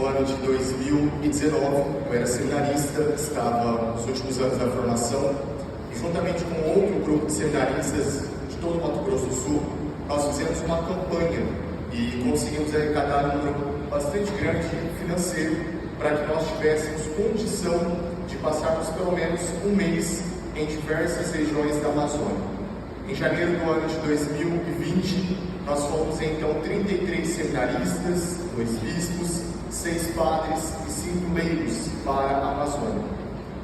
no ano de 2019, eu era seminarista, estava nos últimos anos da formação, e juntamente com outro grupo de seminaristas de todo o Mato Grosso do Sul, nós fizemos uma campanha e conseguimos arrecadar um número bastante grande financeiro para que nós tivéssemos condição de passarmos pelo menos um mês em diversas regiões da Amazônia. Em janeiro do ano de 2020, nós fomos então 33 seminaristas, 2 bispos, 6 padres e 5 leigos para a Amazônia.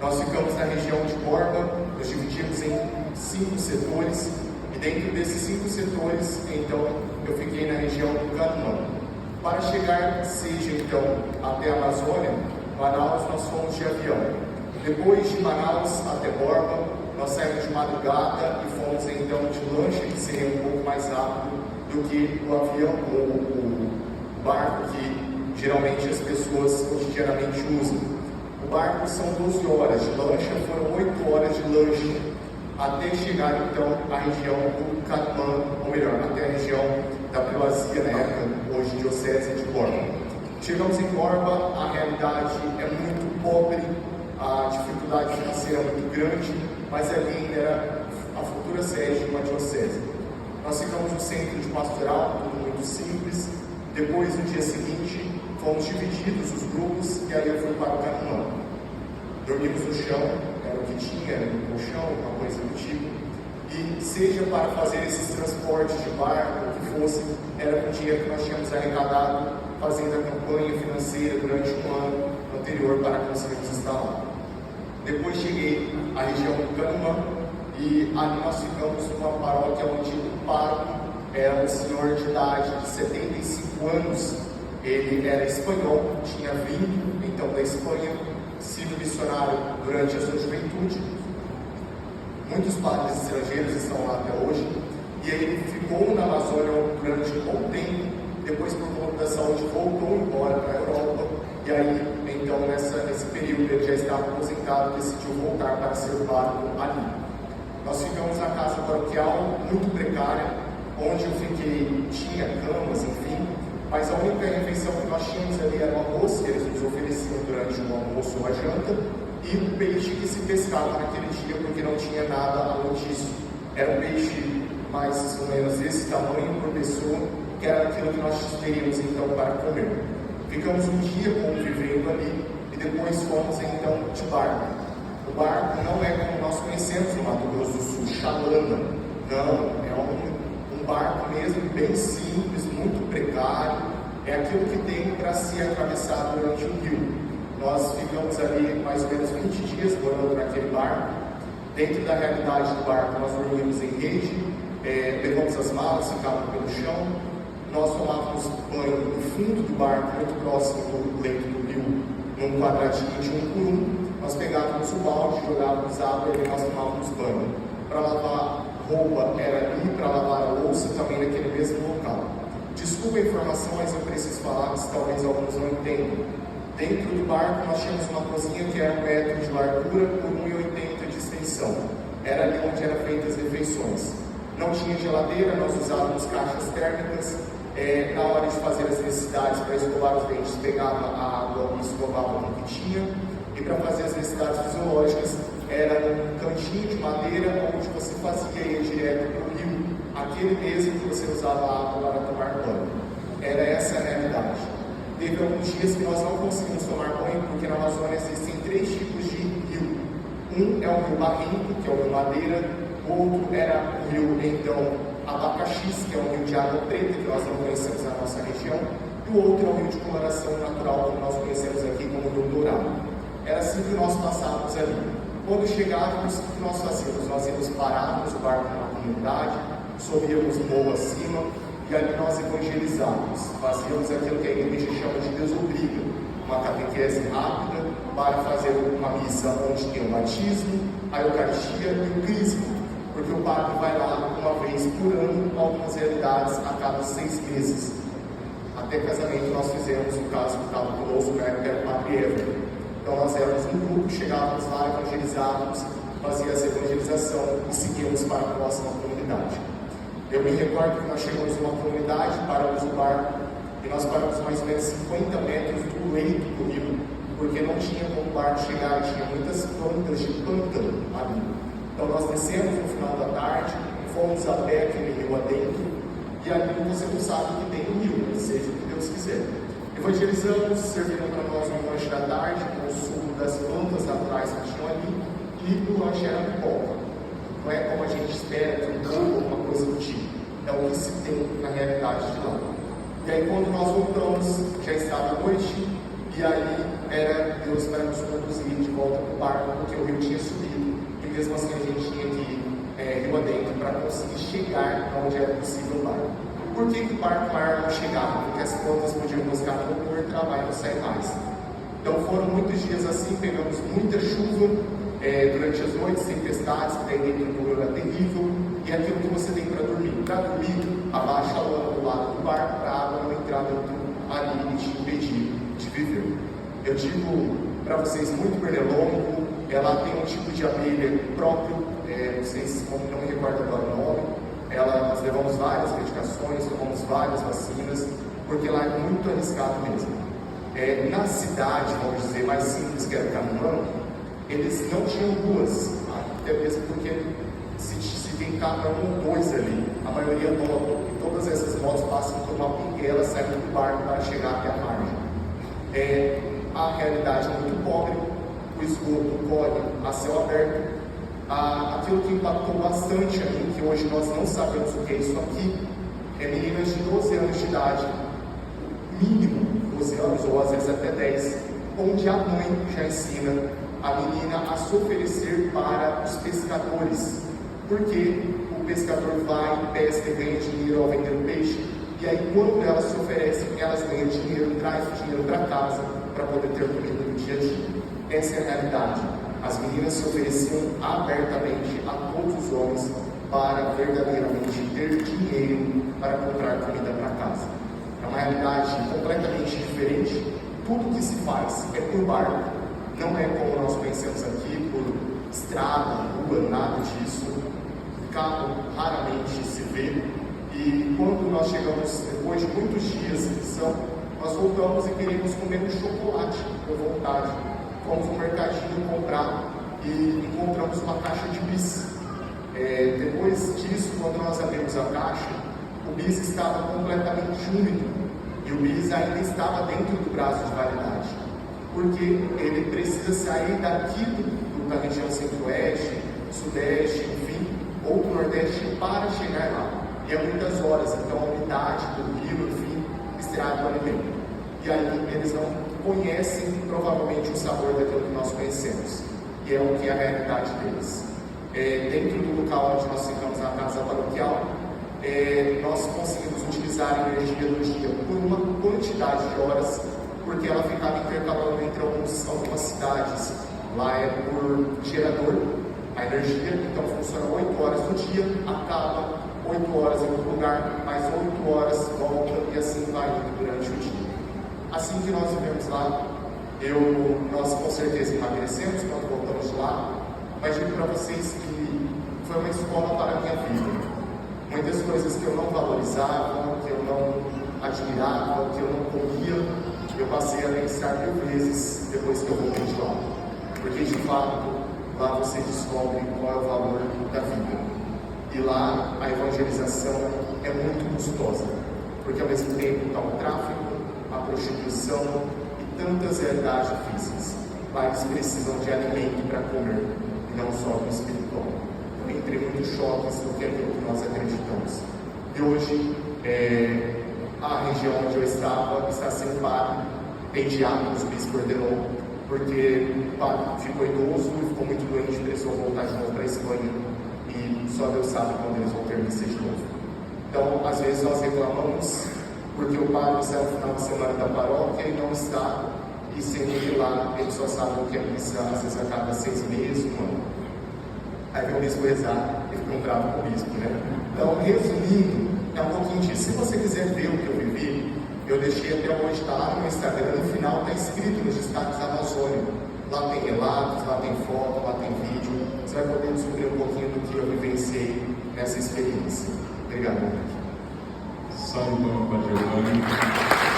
Nós ficamos na região de Borba, nós dividimos em 5 setores, e dentro desses 5 setores, então, eu fiquei na região do Canumã. Para chegar, seja então até a Amazônia, Manaus, nós fomos de avião. Depois de Manaus até Borba, nós saímos de madrugada e fomos então de lancha, que seria um pouco mais rápido do que o avião ou o barco que geralmente as pessoas cotidianamente usam. O barco são 12 horas de lancha, foram 8 horas de lancha, até chegar então à região do Canumã, ou melhor, até a região da Primazia, na época, hoje diocese de Borba. Chegamos em Borba, a realidade é muito pobre, a dificuldade financeira é muito grande, mas ali ainda era a futura sede de uma diocese. Nós ficamos no centro de pastoral, tudo muito simples. Depois, no dia seguinte, fomos divididos os grupos e aí eu fui para o Canumã. Dormimos no chão, era o que tinha, era um colchão, uma coisa do tipo. E seja para fazer esses transportes de barco, o que fosse, era com o dinheiro que nós tínhamos arrecadado, fazendo a campanha financeira durante um ano anterior para conseguirmos instalar. Depois cheguei à região do Canumã e ali nós ficamos numa paróquia onde o pároco era um senhor de idade de 75 anos. Ele era espanhol, tinha vindo então da Espanha, sido missionário durante a sua juventude. Muitos padres estrangeiros estão lá até hoje. E aí ele ficou na Amazônia durante um bom tempo. Depois, por conta da saúde, voltou embora para a Europa. E aí, então, nesse período, ele já estava aposentado e decidiu voltar para ser pároco ali. Nós ficamos na casa paroquial, muito precária, onde eu fiquei, tinha camas, enfim, mas a única refeição que nós tínhamos ali era o arroz, que eles nos ofereciam durante o almoço ou a janta, e o peixe que se pescava naquele dia, porque não tinha nada além disso. Era um peixe mais ou menos desse tamanho por pessoa, que era aquilo que nós teríamos então para comer. Ficamos um dia convivendo ali e depois fomos então de barco. O barco não é como nós conhecemos no Mato Grosso do Sul, chalana. Não, é um barco mesmo bem simples, muito precário. É aquilo que tem para se atravessar durante o rio. Nós ficamos ali mais ou menos 20 dias morando naquele barco. Dentro da realidade do barco, nós dormimos em rede, levamos as malas, ficávamos pelo chão. Nós tomávamos banho no fundo do barco, muito próximo do leito do rio, num quadradinho de 1 por 1. Nós pegávamos o balde, jogávamos água e nós tomávamos banho. Para lavar roupa era ali, para lavar a louça também naquele mesmo local. Desculpa a informação, mas eu preciso falar, que talvez alguns não entendam. Dentro do barco nós tínhamos uma cozinha que era 1 metro de largura por 1,80 de extensão. Era ali onde eram feitas as refeições. Não tinha geladeira, nós usávamos caixas térmicas. Na hora de fazer as necessidades para escovar os dentes, pegava a água e escovava no que tinha. E para fazer as necessidades fisiológicas, era um cantinho de madeira onde você fazia e ia direto para o rio, aquele mesmo que você usava a água para tomar banho. Era essa a realidade. Teve alguns dias que nós não conseguimos tomar banho, porque na Amazônia existem 3 tipos de rio. Um é o rio Barrinco, que é o rio Madeira. O outro era o rio, então, Abacaxis, que é um rio de água preta, que nós não conhecemos na nossa região. E o outro é o rio de coloração natural, que nós conhecemos aqui como rio Dourado. Era assim que nós passávamos ali. Quando chegávamos, o que nós fazíamos? Nós íamos parávamos o barco numa comunidade, subíamos o morro acima, e ali nós evangelizávamos. Fazíamos aquilo que a igreja chama de Deus obriga, uma catequese rápida para fazer uma missa onde tem o batismo, a Eucaristia e o Crisma, porque o padre vai lá uma vez por ano, algumas realidades a cada 6 meses. Até casamento nós fizemos, no caso que estava conosco, na época era o padre Évora. Então nós éramos um grupo, chegávamos lá, evangelizávamos, fazíamos essa evangelização e seguíamos para a próxima comunidade. Eu me recordo que nós chegamos numa comunidade, paramos o barco e nós paramos mais ou menos 50 metros do leito do rio, porque não tinha como o barco chegar, tinha muitas plantas de pântano ali. Então nós descemos no final da tarde, fomos a pé aquele rio adentro, e ali você não sabe que tem um rio, seja o que Deus quiser. Evangelizamos, serviram para nós um lanche da tarde, com o suco das plantas naturais que tinham ali, e o lanche era pipoca. Não é como a gente espera, que um campo ou uma coisa do tipo. É o que se tem na realidade de lá. E aí quando nós voltamos, já estava à noite, e aí era Deus para nos conduzir de volta para o barco, porque o rio tinha subido, e mesmo assim a gente tinha que ir rio adentro para conseguir chegar onde era possível o barco. Por que o barco maior não chegava? Porque as plantas podiam buscar no motor, trabalhar e não sair mais. Então foram muitos dias assim, pegamos muita chuva, durante as noites, tempestades, que daí dentro do rio era terrível, e aquilo que você tem para dormir. Para dormir, abaixa a lona do lado do barco para a água não entrar dentro ali e te impedir de viver. Eu digo para vocês, muito pernilongo, ela tem um tipo de abelha próprio, vocês não me recordo agora o nome, nós levamos várias medicações, tomamos várias vacinas, porque lá é muito arriscado mesmo. Na cidade, vamos dizer, mais simples que era Caminhão, eles não tinham ruas, até mesmo porque se tem cada um ou dois ali, a maioria nova, e todas essas motos passam por uma pinguela saindo do barco para chegar até a margem. A realidade é muito pobre, o esgoto corre a céu aberto. Aquilo que impactou bastante a mim, que hoje nós não sabemos o que é isso aqui, é meninas de 12 anos de idade, mínimo 12 anos, ou às vezes até 10, onde a mãe já ensina a menina a se oferecer para os pescadores, porque o pescador vai, pesca e ganha dinheiro ao vender o peixe, e aí quando elas se oferecem, elas ganham dinheiro, traz o dinheiro para casa, para poder ter comida no dia a dia. Essa é a realidade. As meninas se ofereciam abertamente a todos os homens para verdadeiramente ter dinheiro para comprar comida para casa. É uma realidade completamente diferente. Tudo que se faz é por barco, não é como nós pensamos aqui, por estrada, rua, nada disso. Carro raramente se vê. E quando nós chegamos, depois de muitos dias de missão, nós voltamos e queríamos comer um chocolate por vontade. Fomos no mercadinho comprar e encontramos uma caixa de bis. Depois disso, quando nós abrimos a caixa, o bis estava completamente úmido e o bis ainda estava dentro do prazo de validade, porque ele precisa sair daqui da região centro-oeste, sudeste, enfim, ou do nordeste para chegar lá. E é muitas horas, então a umidade do rio, enfim, estraga o alimento. E aí eles não conhecem provavelmente o sabor daquilo que nós conhecemos, e é o que é a realidade deles. Dentro do local onde nós ficamos na casa paroquial, nós conseguimos utilizar a energia do dia por uma quantidade de horas, porque ela ficava intercalando entre algumas cidades. Lá é por gerador a energia, então funciona 8 horas no dia, acaba 8 horas em outro lugar, mais 8 horas volta e assim vai durante o dia. Assim que nós vivemos lá, nós com certeza emagrecemos quando voltamos de lá, mas digo para vocês que foi uma escola para a minha vida. Muitas coisas que eu não valorizava, que eu não admirava, que eu não comia, eu passei a pensar 1000 vezes depois que eu voltei de lá. Porque de fato, lá você descobre qual é o valor da vida. E lá a evangelização é muito custosa, porque ao mesmo tempo está o tráfico, a prostituição e tantas realidades difíceis. Lá eles precisam de alimento para comer, e não só do espiritual. Eu entrei muitos choques do que é aquilo que nós acreditamos. E hoje, a região onde eu estava está sem padre, tem diáconos, o bispo ordenou, porque o padre ficou idoso, ficou muito doente, precisou voltar de novo para a Espanha, e só Deus sabe quando eles vão ter missa de novo. Então, às vezes nós reclamamos porque o padre sai no final de semana da paróquia e não está, e sendo que lá eles só sabem que a missa às vezes a cada 6 meses, um ano. Aí vem o bispo rezar e ficam bravos com o bispo, né? Então, resumindo, é um pouquinho disso. Se você quiser ver o que eu vivi, eu deixei até hoje, está lá no meu Instagram, no final está escrito nos destaques da Amazônia. Lá tem relatos, lá tem foto, lá tem vídeo. Você vai poder descobrir um pouquinho do que eu vivenciei nessa experiência. Obrigado. Salve então para a Giovanni.